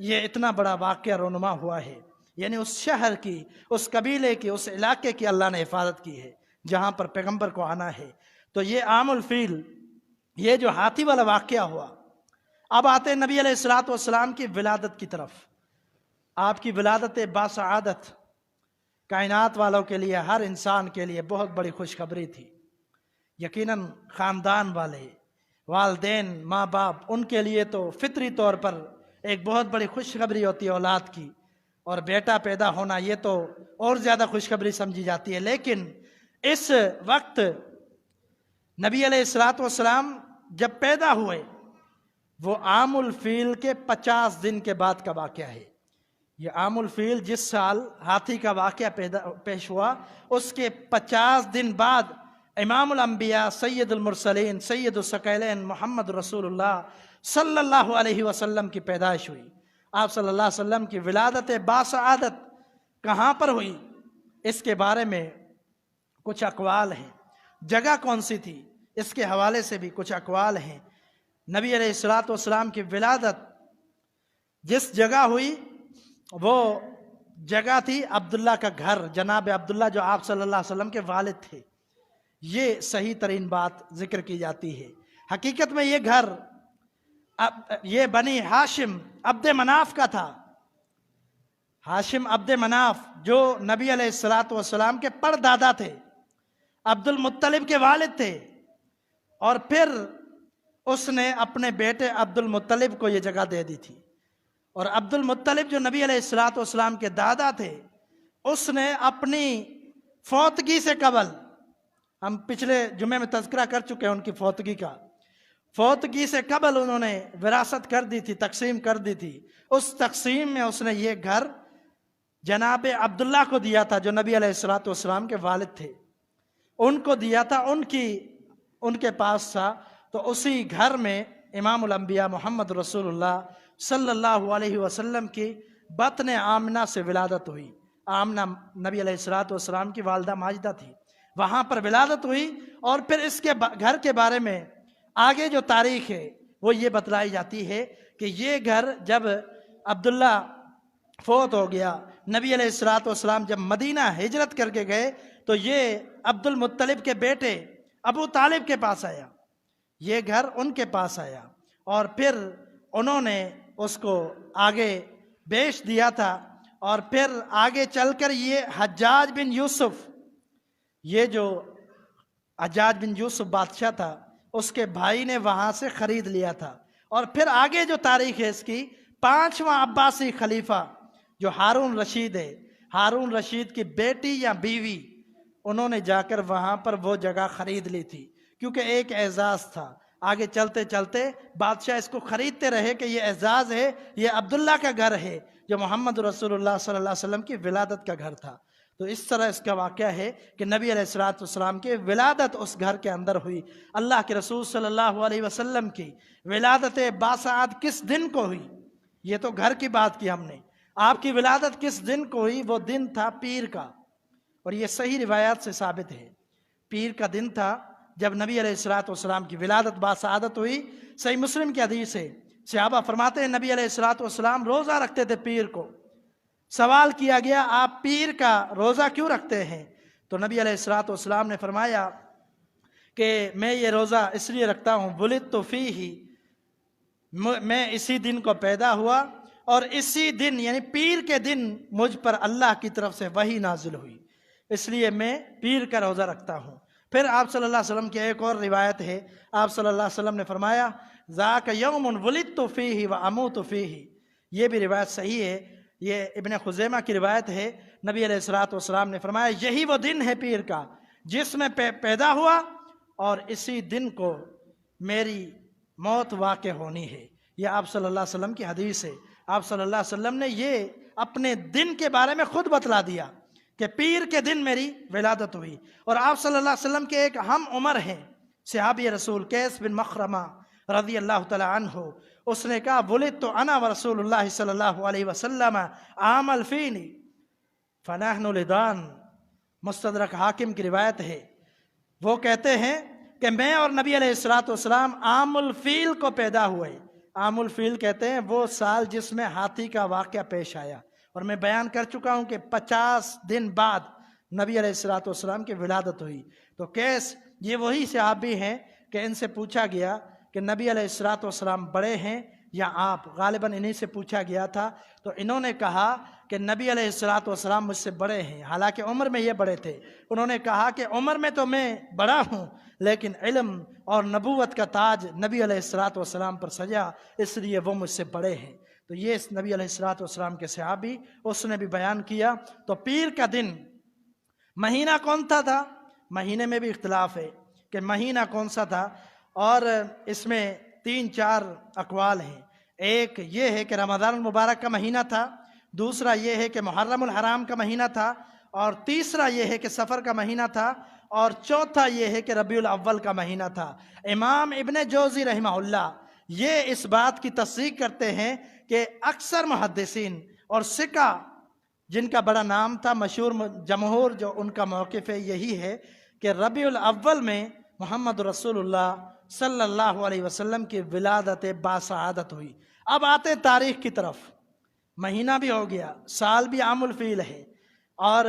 یہ اتنا بڑا واقعہ رونما ہوا ہے، یعنی اس شہر کی، اس قبیلے کی، اس علاقے کی اللہ نے حفاظت کی ہے جہاں پر پیغمبر کو آنا ہے۔ تو یہ عام الفیل، یہ جو ہاتھی والا واقعہ ہوا، اب آتے ہیں نبی علیہ السلام کی ولادت کی طرف۔ آپ کی ولادت باسعادت کائنات والوں کے لیے، ہر انسان کے لیے بہت بڑی خوشخبری تھی۔ یقیناً خاندان والے، والدین، ماں باپ، ان کے لیے تو فطری طور پر ایک بہت بڑی خوشخبری ہوتی ہے اولاد کی، اور بیٹا پیدا ہونا یہ تو اور زیادہ خوشخبری سمجھی جاتی ہے۔ لیکن اس وقت نبی علیہ السلام جب پیدا ہوئے، وہ عام الفیل کے 50 دن کے بعد کا واقعہ ہے۔ یہ عام الفیل جس سال ہاتھی کا واقعہ پیش ہوا، اس کے 50 دن بعد امام الانبیاء، سید المرسلین، سید الثقلین محمد رسول اللہ صلی اللہ علیہ وسلم کی پیدائش ہوئی۔ آپ صلی اللہ علیہ وسلم کی ولادت باسعادت کہاں پر ہوئی، اس کے بارے میں کچھ اقوال ہیں، جگہ کون سی تھی اس کے حوالے سے بھی کچھ اقوال ہیں۔ نبی علیہ الصلوۃ والسلام کی ولادت جس جگہ ہوئی وہ جگہ تھی عبداللہ کا گھر، جناب عبداللہ جو آپ صلی اللہ علیہ وسلم کے والد تھے۔ یہ صحیح ترین بات ذکر کی جاتی ہے۔ حقیقت میں یہ گھر یہ بنی ہاشم عبد مناف کا تھا۔ ہاشم عبد مناف جو نبی علیہ الصلوۃ والسلام کے پردادا تھے، عبد المطلب کے والد تھے، اور پھر اس نے اپنے بیٹے عبد المطلب کو یہ جگہ دے دی تھی۔ اور عبد المطلب جو نبی علیہ الصلوۃ والسلام کے دادا تھے، اس نے اپنی فوتگی سے قبل، ہم پچھلے جمعے میں تذکرہ کر چکے ہیں ان کی فوتگی کا، فوتگی سے قبل انہوں نے وراثت کر دی تھی، تقسیم کر دی تھی۔ اس تقسیم میں اس نے یہ گھر جناب عبداللہ کو دیا تھا جو نبی علیہ الصلوۃ والسلام کے والد تھے، ان کو دیا تھا، ان کے پاس تھا۔ تو اسی گھر میں امام الانبیاء محمد رسول اللہ صلی اللہ علیہ وسلم کی بطن آمنہ سے ولادت ہوئی۔ آمنہ نبی علیہ الصلوۃ والسلام کی والدہ ماجدہ تھی، وہاں پر ولادت ہوئی۔ اور پھر اس کے گھر کے بارے میں آگے جو تاریخ ہے وہ یہ بتلائی جاتی ہے کہ یہ گھر جب عبداللہ فوت ہو گیا، نبی علیہ الصلوۃ والسلام جب مدینہ ہجرت کر کے گئے تو یہ عبد المطلب کے بیٹے ابو طالب کے پاس آیا، یہ گھر ان کے پاس آیا، اور پھر انہوں نے اس کو آگے بیچ دیا تھا۔ اور پھر آگے چل کر یہ حجاج بن یوسف، یہ جو حجاج بن یوسف بادشاہ تھا، اس کے بھائی نے وہاں سے خرید لیا تھا۔ اور پھر آگے جو تاریخ ہے اس کی، 5واں عباسی خلیفہ جو ہارون رشید ہے، ہارون رشید کی بیٹی یا بیوی، انہوں نے جا کر وہاں پر وہ جگہ خرید لی تھی، کیونکہ ایک اعزاز تھا۔ آگے چلتے چلتے بادشاہ اس کو خریدتے رہے کہ یہ اعزاز ہے، یہ عبداللہ کا گھر ہے جو محمد رسول اللہ صلی اللہ علیہ وسلم کی ولادت کا گھر تھا۔ تو اس طرح اس کا واقعہ ہے کہ نبی علیہ الصلوۃ والسلام کی ولادت اس گھر کے اندر ہوئی۔ اللہ کے رسول صلی اللہ علیہ وسلم کی ولادت باسعاد کس دن کو ہوئی؟ یہ تو گھر کی بات کی ہم نے، آپ کی ولادت کس دن کو ہوئی؟ وہ دن تھا پیر کا، اور یہ صحیح روایات سے ثابت ہے۔ پیر کا دن تھا جب نبی علیہ الصلوۃ والسلام کی ولادت باسعادت ہوئی۔ صحیح مسلم کی حدیث ہے، صحابہ فرماتے ہیں نبی علیہ الصلوۃ والسلام روزہ رکھتے تھے پیر کو۔ سوال کیا گیا آپ پیر کا روزہ کیوں رکھتے ہیں؟ تو نبی علیہ الصلوۃ والسلام نے فرمایا کہ میں یہ روزہ اس لیے رکھتا ہوں، ولدت فیہ، میں اسی دن کو پیدا ہوا، اور اسی دن یعنی پیر کے دن مجھ پر اللہ کی طرف سے وحی نازل ہوئی، اس لیے میں پیر کا روزہ رکھتا ہوں۔ پھر آپ صلی اللہ علیہ وسلم کی ایک اور روایت ہے، آپ صلی اللہ علیہ وسلم نے فرمایا ذاک یوم ولدت فیہ واموت فیہ، یہ بھی روایت صحیح ہے، یہ ابن خزیمہ کی روایت ہے۔ نبی علیہ الصلوۃ والسلام نے فرمایا یہی وہ دن ہے پیر کا جس میں پیدا ہوا، اور اسی دن کو میری موت واقع ہونی ہے۔ یہ آپ صلی اللہ علیہ وسلم کی حدیث ہے۔ آپ صلی اللہ علیہ وسلم نے یہ اپنے دن کے بارے میں خود بتلا دیا کہ پیر کے دن میری ولادت ہوئی۔ اور آپ صلی اللہ علیہ وسلم کے ایک ہم عمر ہیں صحابی رسول قیس بن مخرمہ رضی اللہ تعالی عنہ، اس نے کہا ولدت انا ورسول اللہ صلی اللہ علیہ وسلم عام الفیل فنحن لدان، مستدرک حاکم کی روایت ہے۔ وہ کہتے ہیں کہ میں اور نبی علیہ الصلوۃ والسلام عام الفیل کو پیدا ہوئے۔ عام الفیل کہتے ہیں وہ سال جس میں ہاتھی کا واقعہ پیش آیا، اور میں بیان کر چکا ہوں کہ 50 دن بعد نبی علیہ الصلوۃ والسلام کی ولادت ہوئی۔ تو قیس یہ وہی صحابی ہیں کہ ان سے پوچھا گیا کہ نبی علیہ الصلوۃ والسلام بڑے ہیں یا آپ؟ غالباً انہی سے پوچھا گیا تھا، تو انہوں نے کہا کہ نبی علیہ الصلوۃ والسلام مجھ سے بڑے ہیں، حالانکہ عمر میں یہ بڑے تھے۔ انہوں نے کہا کہ عمر میں تو میں بڑا ہوں، لیکن علم اور نبوت کا تاج نبی علیہ الصلوۃ والسلام پر سجا، اس لیے وہ مجھ سے بڑے ہیں۔ تو یہ اس نبی علیہ الصلوۃ والسلام کے صحابی، اس نے بھی بیان کیا۔ تو پیر کا دن مہینہ کون سا تھا؟ مہینے میں بھی اختلاف ہے کہ مہینہ کون سا تھا، اور اس میں 3-4 اقوال ہیں۔ ایک یہ ہے کہ رمضان المبارک کا مہینہ تھا، دوسرا یہ ہے کہ محرم الحرام کا مہینہ تھا، اور تیسرا یہ ہے کہ سفر کا مہینہ تھا، اور چوتھا یہ ہے کہ ربیع الاول کا مہینہ تھا۔ امام ابن جوزی رحمہ اللہ یہ اس بات کی تصدیق کرتے ہیں کہ اکثر محدثین اور سکہ جن کا بڑا نام تھا، مشہور جمہور جو ان کا موقف ہے یہی ہے کہ ربیع الاول میں محمد رسول اللہ صلی اللہ علیہ وسلم کی ولادت باسعادت ہوئی۔ اب آتے تاریخ کی طرف، مہینہ بھی ہو گیا، سال بھی عام الفیل ہے، اور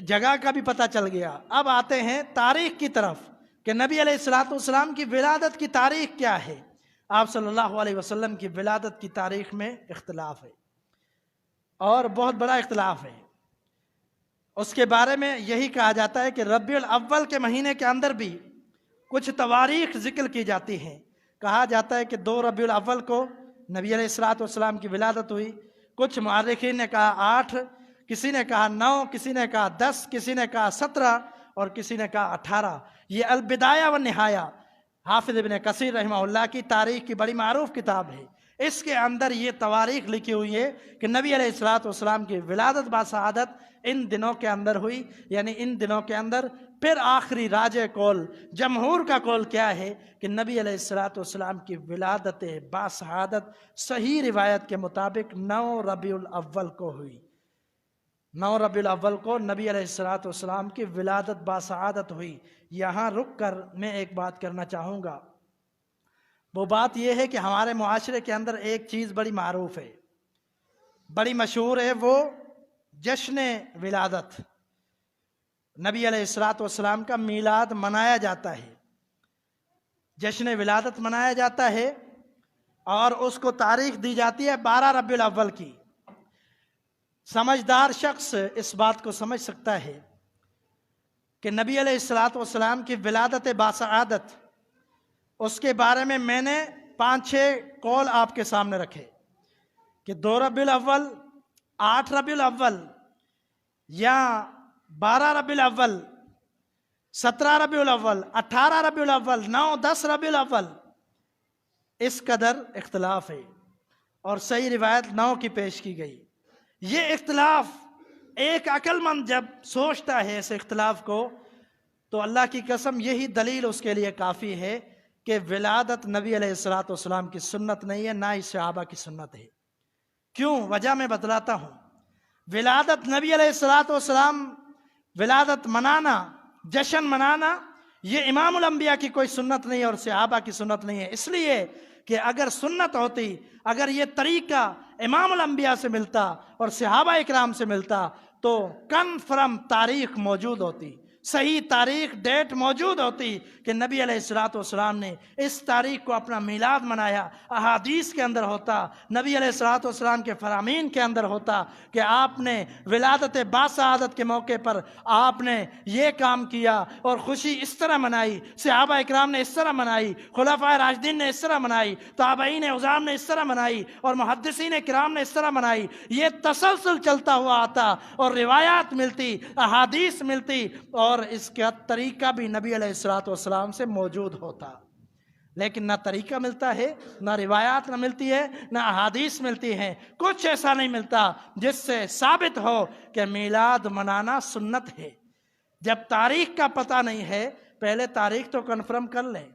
جگہ کا بھی پتہ چل گیا۔ اب آتے ہیں تاریخ کی طرف کہ نبی علیہ الصلوۃ والسلام کی ولادت کی تاریخ کیا ہے۔ آپ صلی اللہ علیہ وسلم کی ولادت کی تاریخ میں اختلاف ہے، اور بہت بڑا اختلاف ہے۔ اس کے بارے میں یہی کہا جاتا ہے کہ ربیع الاول کے مہینے کے اندر بھی کچھ تواریخ ذکر کی جاتی ہیں۔ کہا جاتا ہے کہ 2 ربیع الاول کو نبی علیہ الصلوۃ والسلام کی ولادت ہوئی۔ کچھ مؤرخین نے کہا 8، کسی نے کہا 9، کسی نے کہا 10، کسی نے کہا 17، اور کسی نے کہا 18۔ یہ البدایہ والنہایہ حافظ ابن کثیر رحمہ اللہ کی تاریخ کی بڑی معروف کتاب ہے۔ اس کے اندر یہ تواریخ لکھی ہوئی ہے کہ نبی علیہ الصلوۃ والسلام کی ولادت باسعادت ان دنوں کے اندر ہوئی، یعنی ان دنوں کے اندر۔ پھر آخری راجع قول، جمہور کا قول کیا ہے کہ نبی علیہ الصلوۃ والسلام کی ولادت باسعادت صحیح روایت کے مطابق 9 ربیع الاول کو ہوئی۔ 9 ربیع الاول کو نبی علیہ الصلوۃ والسلام کی ولادت باسعادت ہوئی۔ یہاں رک کر میں ایک بات کرنا چاہوں گا، وہ بات یہ ہے کہ ہمارے معاشرے کے اندر ایک چیز بڑی معروف ہے، بڑی مشہور ہے، وہ جشن ولادت۔ نبی علیہ الصلوۃ والسلام کا میلاد منایا جاتا ہے، جشن ولادت منایا جاتا ہے، اور اس کو تاریخ دی جاتی ہے 12 ربیع الاول کی۔ سمجھدار شخص اس بات کو سمجھ سکتا ہے کہ نبی علیہ الصلوۃ والسلام کی ولادت باسعادت، اس کے بارے میں نے 5-6 قول آپ کے سامنے رکھے کہ 2 ربیع الاول، 8 ربیع الاول، یا 12 ربیع الاول، 17 ربیع الاول، 18 ربیع الاول، 9، 10 ربیع الاول۔ اس قدر اختلاف ہے، اور صحیح روایت 9 کی پیش کی گئی۔ یہ اختلاف ایک عقل مند جب سوچتا ہے اس اختلاف کو، تو اللہ کی قسم یہی دلیل اس کے لیے کافی ہے کہ ولادت نبی علیہ الصلوۃ والسلام کی سنت نہیں ہے، نہ ہی صحابہ کی سنت ہے۔ کیوں؟ وجہ میں بتلاتا ہوں۔ ولادت نبی علیہ الصلوۃ والسلام، ولادت منانا، جشن منانا، یہ امام الانبیاء کی کوئی سنت نہیں ہے اور صحابہ کی سنت نہیں ہے۔ اس لیے کہ اگر سنت ہوتی، اگر یہ طریقہ امام الانبیاء سے ملتا اور صحابہ اکرام سے ملتا، تو کنفرم تاریخ موجود ہوتی، صحیح تاریخ، ڈیٹ موجود ہوتی کہ نبی علیہ الصلوۃ والسلام نے اس تاریخ کو اپنا میلاد منایا، احادیث کے اندر ہوتا، نبی علیہ الصلوۃ والسلام کے فرامین کے اندر ہوتا کہ آپ نے ولادت باسعادت کے موقع پر آپ نے یہ کام کیا اور خوشی اس طرح منائی، صحابہ اکرام نے اس طرح منائی، خلفائے راشدین نے اس طرح منائی، تابعین عظام نے اس طرح منائی، اور محدثین کرام نے اس طرح منائی۔ یہ تسلسل چلتا ہوا آتا، اور روایات ملتی، احادیث ملتی، اور اس کا طریقہ بھی نبی علیہ الصلوۃ والسلام سے موجود ہوتا۔ لیکن نہ طریقہ ملتا ہے، نہ روایات نہ ملتی ہے، نہ احادیث ملتی ہیں، کچھ ایسا نہیں ملتا جس سے ثابت ہو کہ میلاد منانا سنت ہے۔ جب تاریخ کا پتہ نہیں ہے، پہلے تاریخ تو کنفرم کر لیں،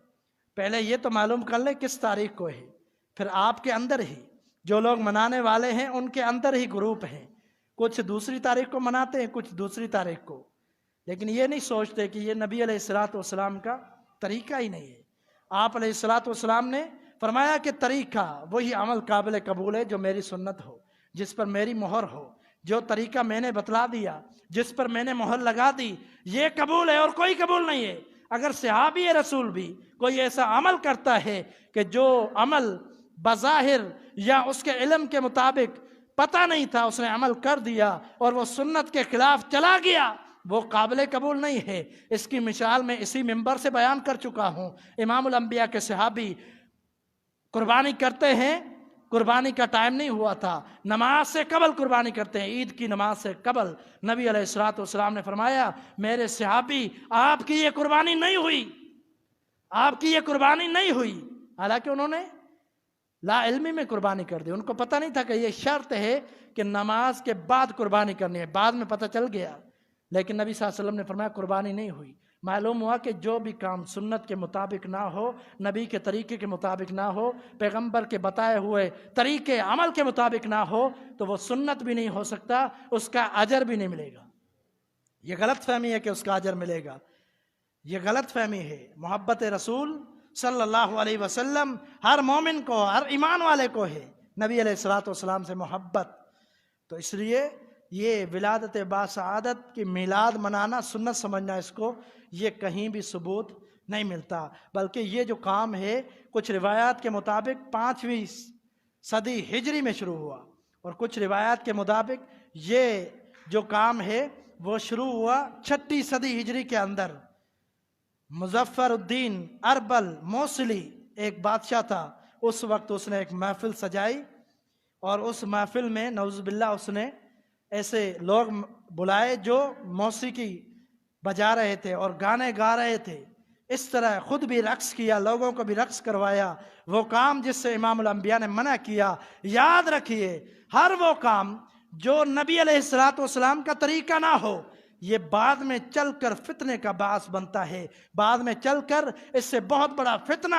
پہلے یہ تو معلوم کر لیں کس تاریخ کو ہے، پھر آپ کے اندر ہی جو لوگ منانے والے ہیں ان کے اندر ہی گروپ ہیں، کچھ دوسری تاریخ کو مناتے ہیں، کچھ دوسری تاریخ کو، لیکن یہ نہیں سوچتے کہ یہ نبی علیہ الصلوۃ والسلام کا طریقہ ہی نہیں ہے۔ آپ علیہ الصلوۃ والسلام نے فرمایا کہ طریقہ وہی عمل قابل قبول ہے جو میری سنت ہو، جس پر میری مہر ہو، جو طریقہ میں نے بتلا دیا، جس پر میں نے مہر لگا دی، یہ قبول ہے اور کوئی قبول نہیں ہے۔ اگر صحابی رسول بھی کوئی ایسا عمل کرتا ہے کہ جو عمل بظاہر یا اس کے علم کے مطابق پتہ نہیں تھا، اس نے عمل کر دیا اور وہ سنت کے خلاف چلا گیا، وہ قابل قبول نہیں ہے۔ اس کی مثال میں اسی منبر سے بیان کر چکا ہوں۔ امام الانبیاء کے صحابی قربانی کرتے ہیں، قربانی کا ٹائم نہیں ہوا تھا، نماز سے قبل قربانی کرتے ہیں، عید کی نماز سے قبل۔ نبی علیہ الصلوۃ والسلام نے فرمایا میرے صحابی آپ کی یہ قربانی نہیں ہوئی، آپ کی یہ قربانی نہیں ہوئی، حالانکہ انہوں نے لا علمی میں قربانی کر دی، ان کو پتہ نہیں تھا کہ یہ شرط ہے کہ نماز کے بعد قربانی کرنی ہے، بعد میں پتہ چل گیا، لیکن نبی صلی اللہ علیہ وسلم نے فرمایا قربانی نہیں ہوئی۔ معلوم ہوا کہ جو بھی کام سنت کے مطابق نہ ہو، نبی کے طریقے کے مطابق نہ ہو، پیغمبر کے بتائے ہوئے طریقے عمل کے مطابق نہ ہو تو وہ سنت بھی نہیں ہو سکتا، اس کا اجر بھی نہیں ملے گا۔ یہ غلط فہمی ہے کہ اس کا اجر ملے گا، یہ غلط فہمی ہے۔ محبت رسول صلی اللہ علیہ وسلم ہر مومن کو، ہر ایمان والے کو ہے، نبی علیہ الصلوۃ والسلام سے محبت۔ تو اس لیے یہ ولادت باسعادت کی میلاد منانا، سنت سمجھنا اس کو، یہ کہیں بھی ثبوت نہیں ملتا، بلکہ یہ جو کام ہے کچھ روایات کے مطابق 5ویں صدی ہجری میں شروع ہوا، اور کچھ روایات کے مطابق یہ جو کام ہے وہ شروع ہوا 6 صدی ہجری کے اندر۔ مظفر الدین اربل موصلی ایک بادشاہ تھا، اس وقت اس نے ایک محفل سجائی، اور اس محفل میں نعوذ باللہ اس نے ایسے لوگ بلائے جو موسیقی بجا رہے تھے اور گانے گا رہے تھے، اس طرح خود بھی رقص کیا، لوگوں کو بھی رقص کروایا، وہ کام جس سے امام الانبیاء نے منع کیا۔ یاد رکھیے، ہر وہ کام جو نبی علیہ الصلوۃ والسلام کا طریقہ نہ ہو، یہ بعد میں چل کر فتنے کا باعث بنتا ہے، بعد میں چل کر اس سے بہت بڑا فتنہ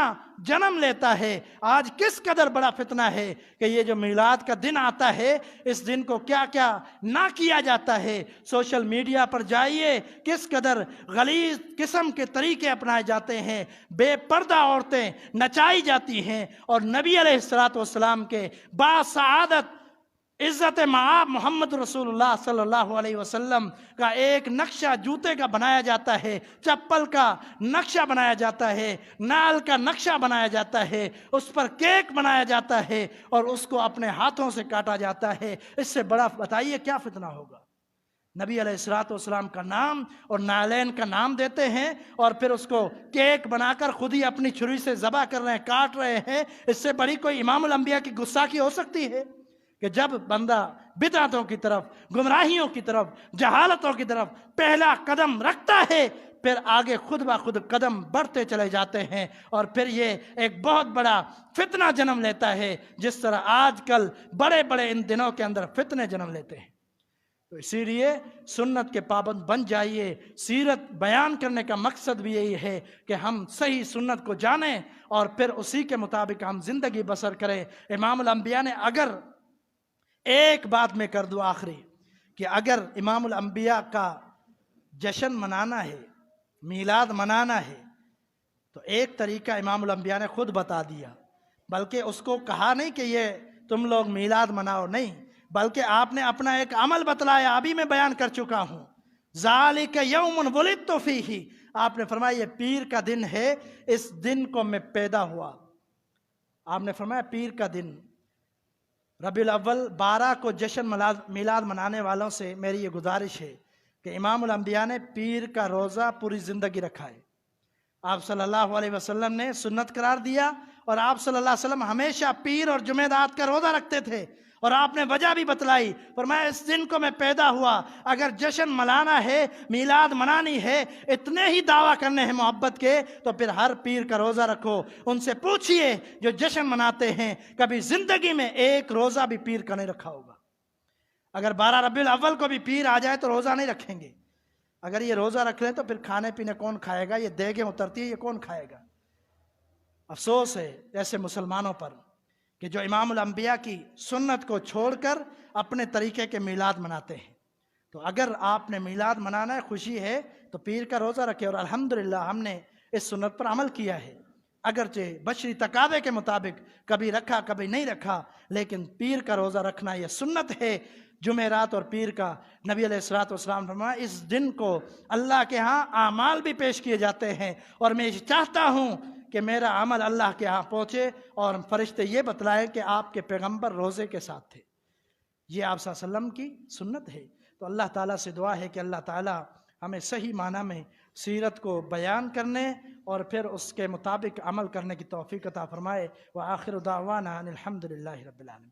جنم لیتا ہے۔ آج کس قدر بڑا فتنہ ہے کہ یہ جو میلاد کا دن آتا ہے، اس دن کو کیا کیا نہ کیا جاتا ہے۔ سوشل میڈیا پر جائیے، کس قدر غلیظ قسم کے طریقے اپنائے جاتے ہیں، بے پردہ عورتیں نچائی جاتی ہیں، اور نبی علیہ الصلوۃ والسلام کے باسعادت عزت مآب محمد رسول اللہ صلی اللہ علیہ وسلم کا ایک نقشہ جوتے کا بنایا جاتا ہے، چپل کا نقشہ بنایا جاتا ہے، نال کا نقشہ بنایا جاتا ہے، اس پر کیک بنایا جاتا ہے، اور اس کو اپنے ہاتھوں سے کاٹا جاتا ہے۔ اس سے بڑا بتائیے کیا فتنہ ہوگا؟ نبی علیہ الصلوۃ والسلام کا نام اور نالین کا نام دیتے ہیں، اور پھر اس کو کیک بنا کر خود ہی اپنی چھری سے ذبح کر رہے ہیں، کاٹ رہے ہیں۔ اس سے بڑی کوئی امام الانبیاء کی گستاخی ہو سکتی ہے؟ کہ جب بندہ بدعتوں کی طرف، گمراہیوں کی طرف، جہالتوں کی طرف پہلا قدم رکھتا ہے، پھر آگے خود بخود قدم بڑھتے چلے جاتے ہیں، اور پھر یہ ایک بہت بڑا فتنہ جنم لیتا ہے، جس طرح آج کل بڑے بڑے ان دنوں کے اندر فتنے جنم لیتے ہیں۔ تو اسی لیے سنت کے پابند بن جائیے۔ سیرت بیان کرنے کا مقصد بھی یہی ہے کہ ہم صحیح سنت کو جانیں، اور پھر اسی کے مطابق ہم زندگی بسر کریں۔ امام الانبیاء نے، اگر ایک بات میں کر دوں آخری، کہ اگر امام الانبیاء کا جشن منانا ہے، میلاد منانا ہے، تو ایک طریقہ امام الانبیاء نے خود بتا دیا، بلکہ اس کو کہا نہیں کہ یہ تم لوگ میلاد مناؤ، نہیں، بلکہ آپ نے اپنا ایک عمل بتلایا، ابھی میں بیان کر چکا ہوں۔ ذالک یوم ولدت فیہ، آپ نے فرمایا یہ پیر کا دن ہے، اس دن کو میں پیدا ہوا۔ آپ نے فرمایا پیر کا دن، ربیع الاول 12 کو جشن میلاد منانے والوں سے میری یہ گزارش ہے کہ امام الانبیاء نے پیر کا روزہ پوری زندگی رکھا ہے۔ آپ صلی اللہ علیہ وسلم نے سنت قرار دیا، اور آپ صلی اللہ علیہ وسلم ہمیشہ پیر اور جمعرات کا روزہ رکھتے تھے، اور آپ نے وجہ بھی بتلائی، فرمایا اس دن کو میں پیدا ہوا، اگر جشن منانا ہے، میلاد منانی ہے، اتنے ہی دعویٰ کرنے ہیں محبت کے، تو پھر ہر پیر کا روزہ رکھو۔ ان سے پوچھئے جو جشن مناتے ہیں، کبھی زندگی میں ایک روزہ بھی پیر کا نہیں رکھا ہوگا۔ اگر 12 ربیع الاول کو بھی پیر آ جائے تو روزہ نہیں رکھیں گے۔ اگر یہ روزہ رکھ لیں تو پھر کھانے پینے کون کھائے گا؟ یہ دیگیں اترتی ہے، یہ کون کھائے گا؟ افسوس ہے ایسے مسلمانوں پر کہ جو امام الانبیاء کی سنت کو چھوڑ کر اپنے طریقے کے میلاد مناتے ہیں۔ تو اگر آپ نے میلاد منانا ہے، خوشی ہے، تو پیر کا روزہ رکھے، اور الحمدللہ ہم نے اس سنت پر عمل کیا ہے، اگرچہ بشری تقاضے کے مطابق کبھی رکھا کبھی نہیں رکھا، لیکن پیر کا روزہ رکھنا یہ سنت ہے۔ جمعرات اور پیر کا نبی علیہ الصلوۃ والسلام فرمایا اس دن کو اللہ کے ہاں اعمال بھی پیش کیے جاتے ہیں، اور میں چاہتا ہوں کہ میرا عمل اللہ کے ہاں پہنچے، اور فرشتے یہ بتلائیں کہ آپ کے پیغمبر روزے کے ساتھ تھے۔ یہ آپ صلی اللہ علیہ وسلم کی سنت ہے۔ تو اللہ تعالیٰ سے دعا ہے کہ اللہ تعالیٰ ہمیں صحیح معنی میں سیرت کو بیان کرنے اور پھر اس کے مطابق عمل کرنے کی توفیق عطا فرمائے۔ وآخر دعوانا ان الحمد للہ رب العالمین۔